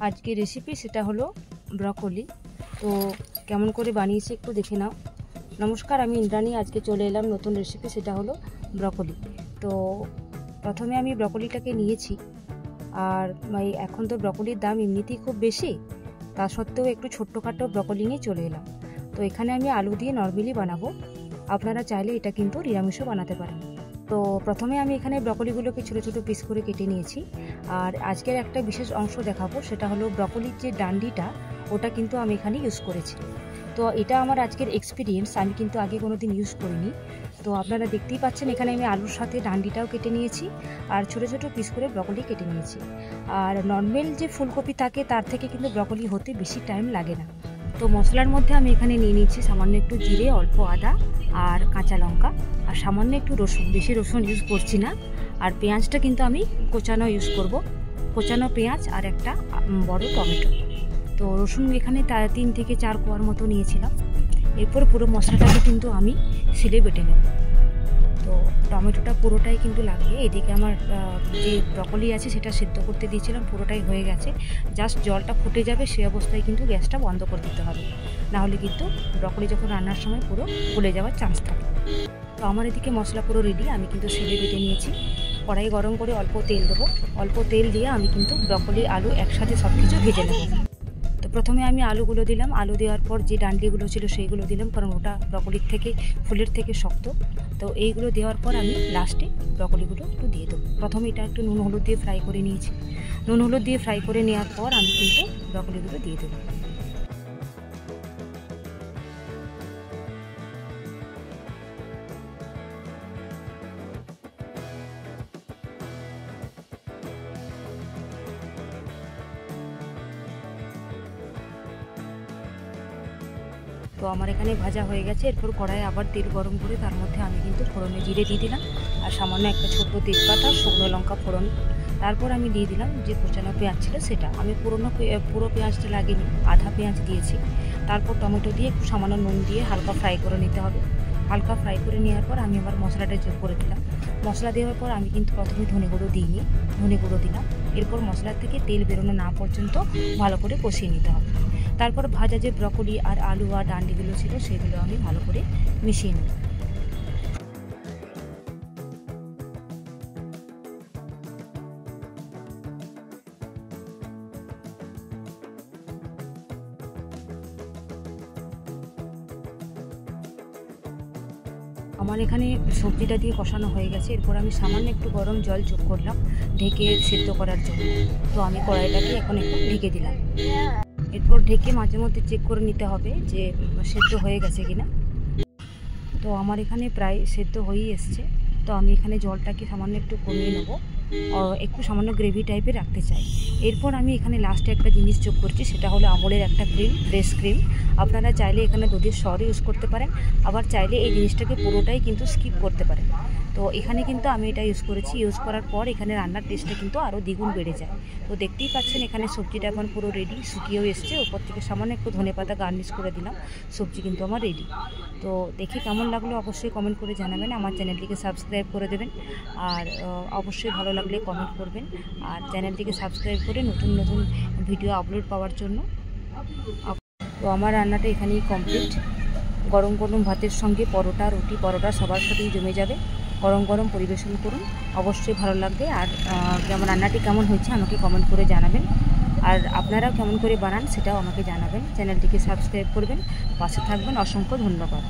আজকে রেসিপি সেটা হলো ব্রকলি। তো কেমন করে বানিয়েছি একটু দেখে নাও। নমস্কার, আমি ইন্দ্রাণী। আজকে চলে এলাম নতুন রেসিপি, সেটা হলো ব্রকলি। তো প্রথমে আমি ব্রকলিটাকে নিয়েছি, আর এখন তো ব্রকলির দাম এমনিতেই খুব বেশি, তা সত্ত্বেও একটু ছোট্টখাটো ব্রকলি নিয়ে চলে এলাম। তো এখানে আমি আলু দিয়ে নর্মালি বানাবো, আপনারা চাইলে এটা কিন্তু নিরামিষও বানাতে পারেন। তো প্রথমে আমি এখানে ব্রকলিগুলোকে ছোটো ছোটো পিস করে কেটে নিয়েছি। আর আজকের একটা বিশেষ অংশ দেখাবো, সেটা হলো ব্রকলির যে ডান্ডিটা, ওটা কিন্তু আমি এখানে ইউজ করেছি। তো এটা আমার আজকের এক্সপিরিয়েন্স, আমি কিন্তু আগে কোনো দিন ইউজ করিনি। তো আপনারা দেখতেই পাচ্ছেন এখানে আমি আলুর সাথে ডান্ডিটাও কেটে নিয়েছি, আর ছোটো ছোটো পিস করে ব্রকলি কেটে নিয়েছি। আর নর্মাল যে ফুলকপি থাকে তার থেকে কিন্তু ব্রকলি হতে বেশি টাইম লাগে না। তো মশলার মধ্যে আমি এখানে নিয়ে নিচ্ছি সামান্য একটু জিরে, অল্প আদা আর কাঁচা লঙ্কা, আর সামান্য একটু রসুন, বেশি রসুন ইউজ করছি না। আর পেঁয়াজটা কিন্তু আমি কোচানো ইউজ করব, কোচানো পেঁয়াজ আর একটা বড় টমেটো। তো রসুন এখানে 3 থেকে 4 কোয়ার মতো নিয়েছিলাম। এরপর পুরো মশলাটাকে কিন্তু আমি শিলে বেটে নেব। তো টমেটোটা পুরোটাই কিন্তু লাগবে। এদিকে আমার যে ব্রকলি আছে সেটা সিদ্ধ করতে দিয়েছিলাম, পুরোটাই হয়ে গেছে। জাস্ট জলটা ফুটে যাবে, সেই অবস্থায় কিন্তু গ্যাসটা বন্ধ করে দিতে হবে, নাহলে কিন্তু ব্রকলি যখন রান্নার সময় পুরো গলে যাওয়ার চান্স থাকে। তো আমার এদিকে মশলা পুরো রেডি, আমি কিন্তু শিলে বেটে নিয়েছি। কড়াই গরম করে অল্প তেল দেবো, অল্প তেল দিয়ে আমি কিন্তু ব্রকলি আলু একসাথে সব কিছু ভেজে নেব। তো প্রথমে আমি আলুগুলো দিলাম, আলু দেওয়ার পর যে ডান্ডিগুলো ছিল সেইগুলো দিলাম, কারণ ওটা ব্রকলির থেকে ফুলের থেকে শক্ত। তো এইগুলো দেওয়ার পর আমি লাস্টে ব্রকলিগুলো একটু দিয়ে দেবো। প্রথমে এটা একটু নুন হলুদ দিয়ে ফ্রাই করে নিয়েছি। নুন হলুদ দিয়ে ফ্রাই করে নেওয়ার পর আমি কিন্তু ব্রকলিগুলো দিয়ে দেবো। তো আমার এখানে ভাজা হয়ে গেছে। এরপর কড়াইয়ে আবার তেল গরম করে তার মধ্যে আমি কিন্তু ফোড়নে জিরে দিয়ে দিলাম, আর সামান্য একটা ছোট্ট তেজপাতা, শুকনো লঙ্কা ফোড়ন। তারপর আমি দিয়ে দিলাম যে কোচানো পেঁয়াজ ছিল সেটা। আমি পুরো পেঁয়াজটা লাগিনি, আধা পেঁয়াজ দিয়েছি। তারপর টমেটো দিয়ে একটু সামান্য নুন দিয়ে হালকা ফ্রাই করে নিতে হবে। হালকা ফ্রাই করে নেওয়ার পর আমি আবার মশলাটা যোগ করে দিলাম। মশলা দেওয়ার পর আমি কিন্তু প্রথমে ধনে গুঁড়ো দিইনি, ধনে গুঁড়ো দিলাম। এরপর মশলার থেকে তেল বেরোনো না পর্যন্ত ভালো করে কষিয়ে নিতে হবে। তারপর ভাজা যে ব্রকলি আর আলু আর ডান্ডিগুলো ছিল সেগুলো আমি ভালো করে মিশিয়ে নেব। আমার এখানে সবজিটা দিয়ে কষানো হয়ে গেছে। এরপর আমি সামান্য একটু গরম জল যোগ করলাম ঢেকে সিদ্ধ করার জন্য। তো আমি কড়াইটাকে এখন একটু ঢেকে দিলাম। এরপর ঢেকে মাঝে মধ্যে চেক করে নিতে হবে যে সেদ্ধ হয়ে গেছে কিনা। তো আমার এখানে প্রায় সেদ্ধ হয়েই এসছে। তো আমি এখানে জলটাকে সামান্য একটু কমিয়ে নেব, একটু সামান্য গ্রেভি টাইপের রাখতে চাই। এরপর আমি এখানে লাস্টে একটা জিনিস যোগ করছি, সেটা হলো আমুলের একটা ক্রিম, ফ্রেশ ক্রিম। আপনারা চাইলে এখানে দুধের সর ইউজ করতে পারেন, আবার চাইলে এই জিনিসটাকে পুরোটাই কিন্তু স্কিপ করতে পারেন। তো এখানে কিন্তু আমি এটা ইউজ করেছি। ইউজ করার পর এখানে রান্নার টেস্টটা কিন্তু আরও দ্বিগুণ বেড়ে যায়। তো দেখতেই পাচ্ছেন এখানে সবজিটা এখন পুরো রেডি, শুকিয়েও এসছে। ওপর থেকে সামান্য একটু ধনেপাতা গার্নিশ করে দিলাম। সবজি কিন্তু আমার রেডি। তো দেখে কেমন লাগলো অবশ্যই কমেন্ট করে জানাবেন। আমার চ্যানেলটিকে সাবস্ক্রাইব করে দেবেন, আর অবশ্যই ভালো লাগলে কমেন্ট করবেন। আর চ্যানেলটিকে সাবস্ক্রাইব করে নতুন নতুন ভিডিও আপলোড পাওয়ার জন্য। তো আমার রান্নাটা এখানেই কমপ্লিট। গরম গরম ভাতের সঙ্গে পরোটা, রুটি, পরোটা সবার সাথেই জমে যাবে। গরম গরম পরিবেশন করুন, অবশ্যই ভালো লাগবে। আর যেমন রান্নাটি কেমন হয়েছে আমাকে কমেন্ট করে জানাবেন, আর আপনারাও কেমন করে বানান সেটাও আমাকে জানাবেন। চ্যানেলটিকে সাবস্ক্রাইব করবেন, পাশে থাকবেন। অসংখ্য ধন্যবাদ।